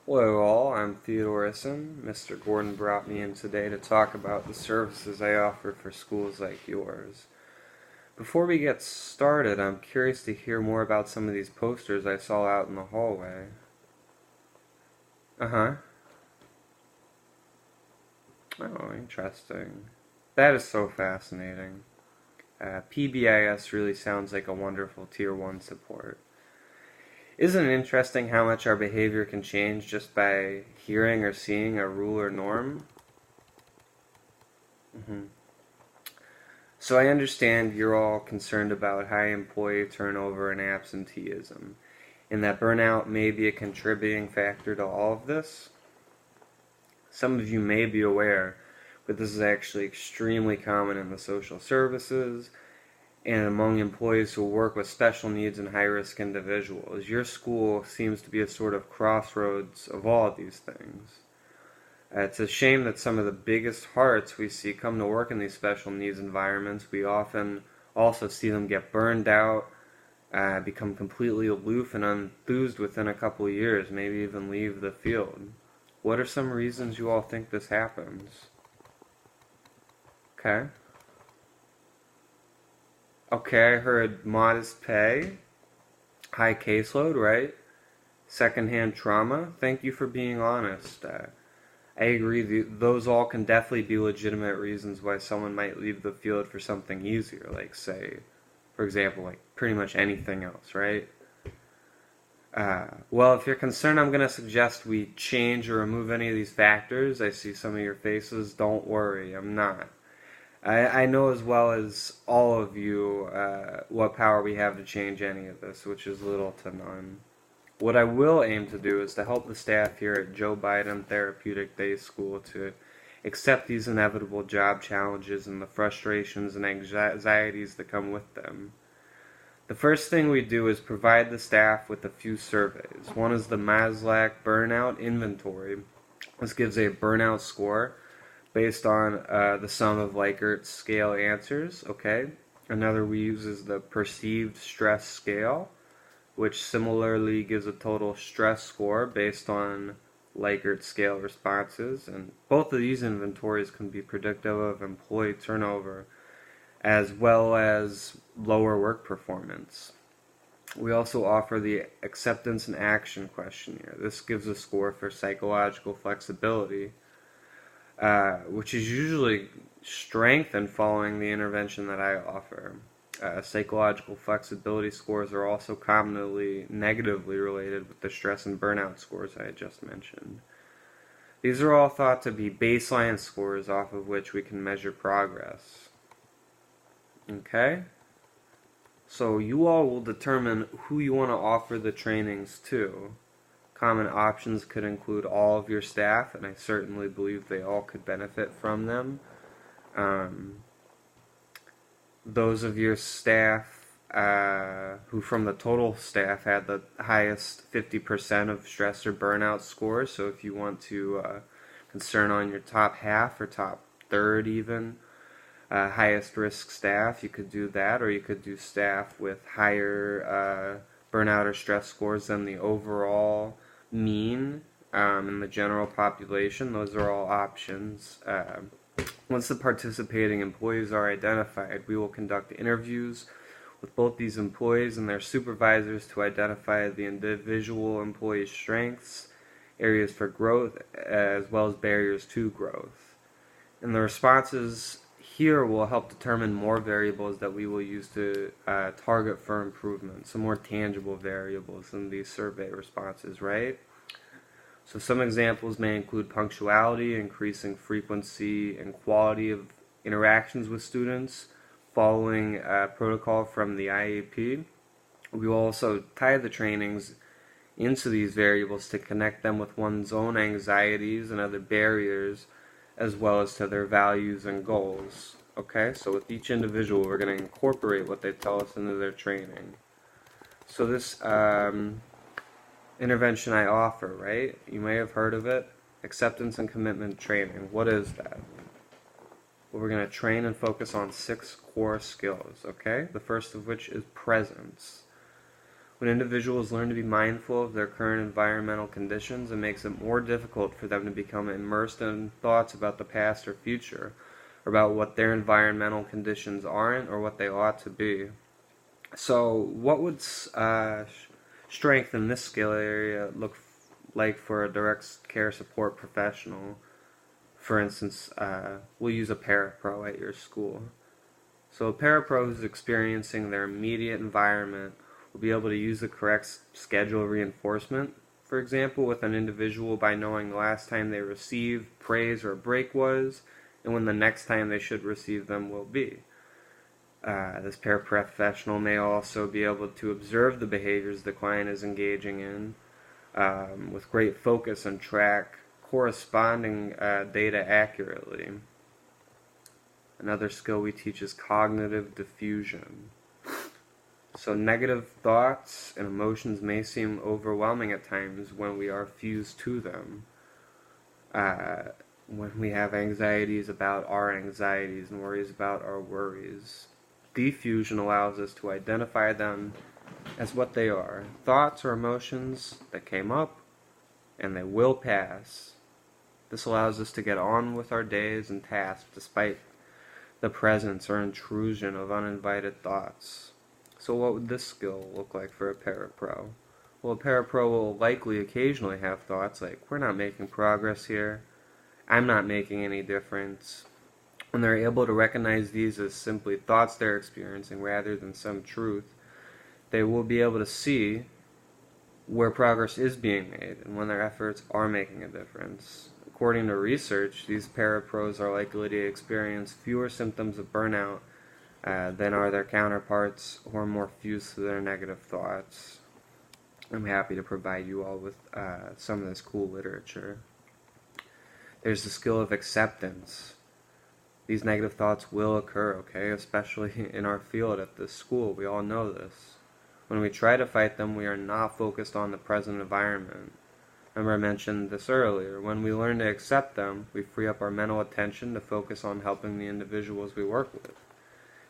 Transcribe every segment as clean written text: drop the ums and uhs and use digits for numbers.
Hello all, I'm Theodore Issen. Mr. Gordon brought me in today to talk about the services I offer for schools like yours. Before we get started, I'm curious to hear more about some of these posters I saw out in the hallway. Uh-huh. Oh, interesting. That is so fascinating. PBIS really sounds like a wonderful Tier 1 support. Isn't it interesting how much our behavior can change just by hearing or seeing a rule or norm? Hmm. So I understand you're all concerned about high employee turnover and absenteeism, and that burnout may be a contributing factor to all of this. Some of you may be aware, but this is actually extremely common in the social services and among employees who work with special needs and high-risk individuals. Your school seems to be a sort of crossroads of all of these things. It's a shame that some of the biggest hearts we see come to work in these special needs environments. We often also see them get burned out, become completely aloof and unenthused within a couple of years, maybe even leave the field. What are some reasons you all think this happens? Okay. Okay, I heard modest pay, high caseload, right? Secondhand trauma. Thank you for being honest. I agree, those all can definitely be legitimate reasons why someone might leave the field for something easier, like, say, for example, like pretty much anything else, right? Well, if you're concerned, I'm going to suggest we change or remove any of these factors. I see some of your faces. Don't worry, I'm not. I know as well as all of you what power we have to change any of this, which is little to none. What I will aim to do is to help the staff here at Joe Biden Therapeutic Day School to accept these inevitable job challenges and the frustrations and anxieties that come with them. The first thing we do is provide the staff with a few surveys. One is the Maslach Burnout Inventory. This gives a burnout score based on the sum of Likert scale answers, okay? Another we use is the Perceived Stress Scale, which similarly gives a total stress score based on Likert scale responses. And both of these inventories can be predictive of employee turnover as well as lower work performance. We also offer the Acceptance and Action questionnaire. This gives a score for psychological flexibility, which is usually strengthened following the intervention that I offer. Psychological flexibility scores are also commonly negatively related with the stress and burnout scores I just mentioned. These are all thought to be baseline scores off of which we can measure progress. Okay? So you all will determine who you want to offer the trainings to. Common options could include all of your staff, and I certainly believe they all could benefit from them. Those of your staff who from the total staff had the highest 50% of stress or burnout scores, so if you want to concern on your top half or top third even, highest risk staff, you could do that, or you could do staff with higher burnout or stress scores than the overall mean in the general population. Those are all options. Once the participating employees are identified, we will conduct interviews with both these employees and their supervisors to identify the individual employee's strengths, areas for growth, as well as barriers to growth. And the responses here will help determine more variables that we will use to target for improvement, some more tangible variables than these survey responses, right? So some examples may include punctuality, increasing frequency and quality of interactions with students, following protocol from the IAP. We will also tie the trainings into these variables to connect them with one's own anxieties and other barriers, as well as to their values and goals. Okay, so with each individual, we're going to incorporate what they tell us into their training. So this intervention I offer, right? You may have heard of it. Acceptance and commitment training. What is that? Well, we're going to train and focus on 6 core skills, okay? The first of which is presence. When individuals learn to be mindful of their current environmental conditions, it makes it more difficult for them to become immersed in thoughts about the past or future, or about what their environmental conditions aren't or what they ought to be. So, what would strength in this skill area look like for a direct care support professional? For instance, we'll use a parapro at your school. So a parapro who's experiencing their immediate environment will be able to use the correct schedule of reinforcement, for example, with an individual by knowing the last time they received praise or a break was, and when the next time they should receive them will be. This paraprofessional may also be able to observe the behaviors the client is engaging in with great focus and track corresponding data accurately. Another skill we teach is cognitive diffusion. So negative thoughts and emotions may seem overwhelming at times when we are fused to them. When we have anxieties about our anxieties and worries about our worries. Diffusion allows us to identify them as what they are. Thoughts or emotions that came up and they will pass. This allows us to get on with our days and tasks despite the presence or intrusion of uninvited thoughts. So what would this skill look like for a parapro? Well, a parapro will likely occasionally have thoughts like, we're not making progress here, I'm not making any difference. When they're able to recognize these as simply thoughts they're experiencing rather than some truth, they will be able to see where progress is being made and when their efforts are making a difference. According to research, these parapros are likely to experience fewer symptoms of burnout than are their counterparts who are more fused to their negative thoughts. I'm happy to provide you all with some of this cool literature. There's the skill of acceptance. These negative thoughts will occur, okay? Especially in our field at this school. We all know this. When we try to fight them, we are not focused on the present environment. Remember I mentioned this earlier. When we learn to accept them, we free up our mental attention to focus on helping the individuals we work with.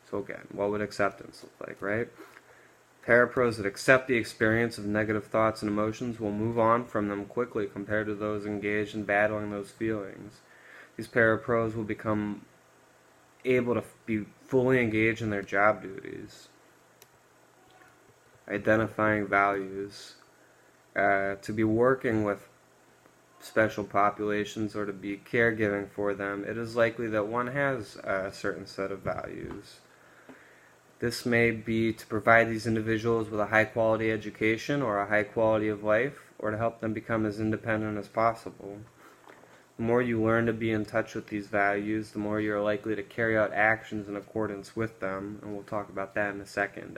So again, what would acceptance look like, right? Parapros that accept the experience of negative thoughts and emotions will move on from them quickly compared to those engaged in battling those feelings. These parapros will become able to be fully engaged in their job duties. Identifying values. To be working with special populations or to be caregiving for them, it is likely that one has a certain set of values. This may be to provide these individuals with a high-quality education or a high quality of life, or to help them become as independent as possible. The more you learn to be in touch with these values, the more you're likely to carry out actions in accordance with them, and we'll talk about that in a second,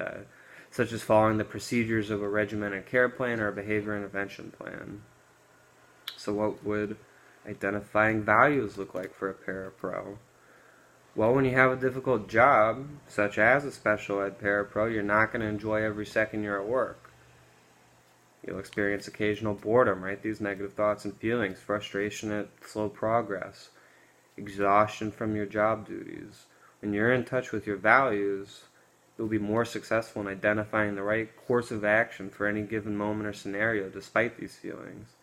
such as following the procedures of a regimented care plan or a behavior intervention plan. So what would identifying values look like for a parapro? Well, when you have a difficult job, such as a special ed parapro, you're not going to enjoy every second you're at work. You'll experience occasional boredom, right? These negative thoughts and feelings, frustration at slow progress, exhaustion from your job duties. When you're in touch with your values, you'll be more successful in identifying the right course of action for any given moment or scenario despite these feelings.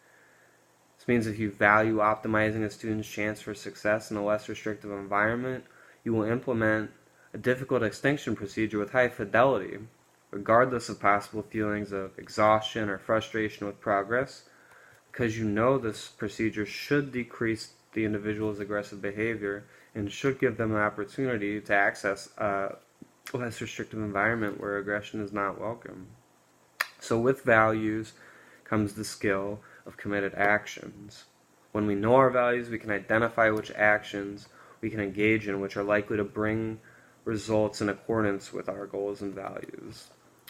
This means if you value optimizing a student's chance for success in a less restrictive environment, you will implement a difficult extinction procedure with high fidelity, regardless of possible feelings of exhaustion or frustration with progress, because you know this procedure should decrease the individual's aggressive behavior and should give them an opportunity to access a less restrictive environment where aggression is not welcome. So with values comes the skill of committed actions. When we know our values, we can identify which actions we can engage in which are likely to bring results in accordance with our goals and values.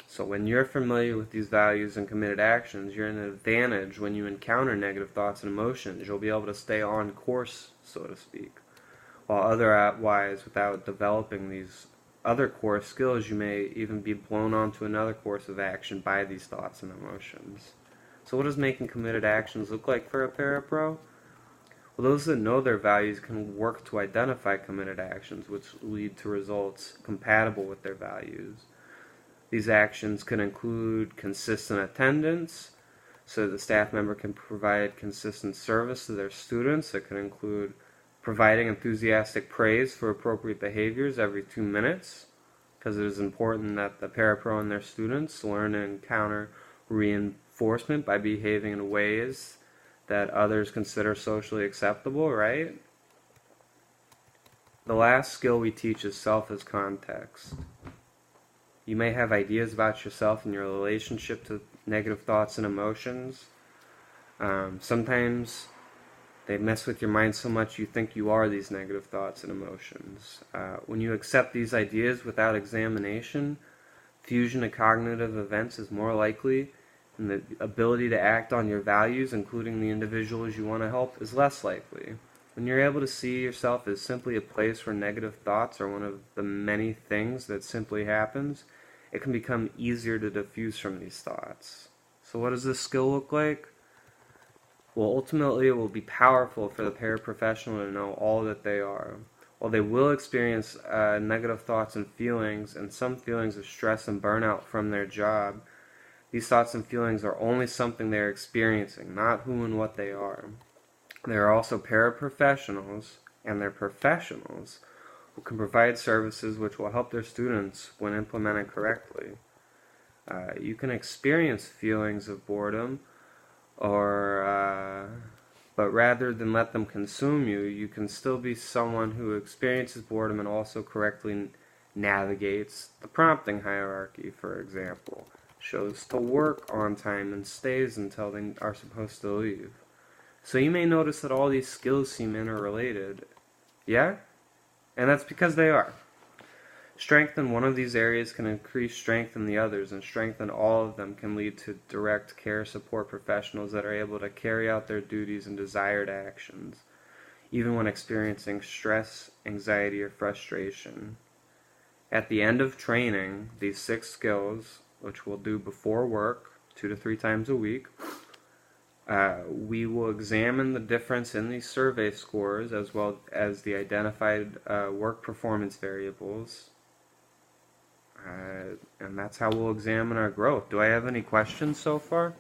So when you're familiar with these values and committed actions, you're in an advantage when you encounter negative thoughts and emotions. You'll be able to stay on course, so to speak. While otherwise, without developing these other core skills, you may even be blown onto another course of action by these thoughts and emotions. So what does making committed actions look like for a parapro? Well, those that know their values can work to identify committed actions which lead to results compatible with their values. These actions can include consistent attendance, so the staff member can provide consistent service to their students. It can include providing enthusiastic praise for appropriate behaviors every 2 minutes, because it is important that the parapro and their students learn and encounter reinforcement by behaving in ways that others consider socially acceptable, right? The last skill we teach is self as context. You may have ideas about yourself and your relationship to negative thoughts and emotions. Sometimes they mess with your mind so much you think you are these negative thoughts and emotions. When you accept these ideas without examination, fusion of cognitive events is more likely, and the ability to act on your values, including the individuals you want to help, is less likely. When you're able to see yourself as simply a place where negative thoughts are one of the many things that simply happens, it can become easier to diffuse from these thoughts. So what does this skill look like? Well, ultimately it will be powerful for the paraprofessional to know all that they are. While they will experience negative thoughts and feelings, and some feelings of stress and burnout from their job, these thoughts and feelings are only something they are experiencing, not who and what they are. There are also paraprofessionals, and they're professionals, who can provide services which will help their students when implemented correctly. You can experience feelings of boredom, but rather than let them consume you, you can still be someone who experiences boredom and also correctly navigates the prompting hierarchy, for example. Shows to work on time and stays until they are supposed to leave. So you may notice that all these skills seem interrelated. Yeah? And that's because they are. Strength in one of these areas can increase strength in the others, and strength in all of them can lead to direct care support professionals that are able to carry out their duties and desired actions, even when experiencing stress, anxiety, or frustration. At the end of training, these 6 skills, which we'll do before work, 2 to 3 times a week, we will examine the difference in these survey scores as well as the identified work performance variables. And that's how we'll examine our growth. Do I have any questions so far?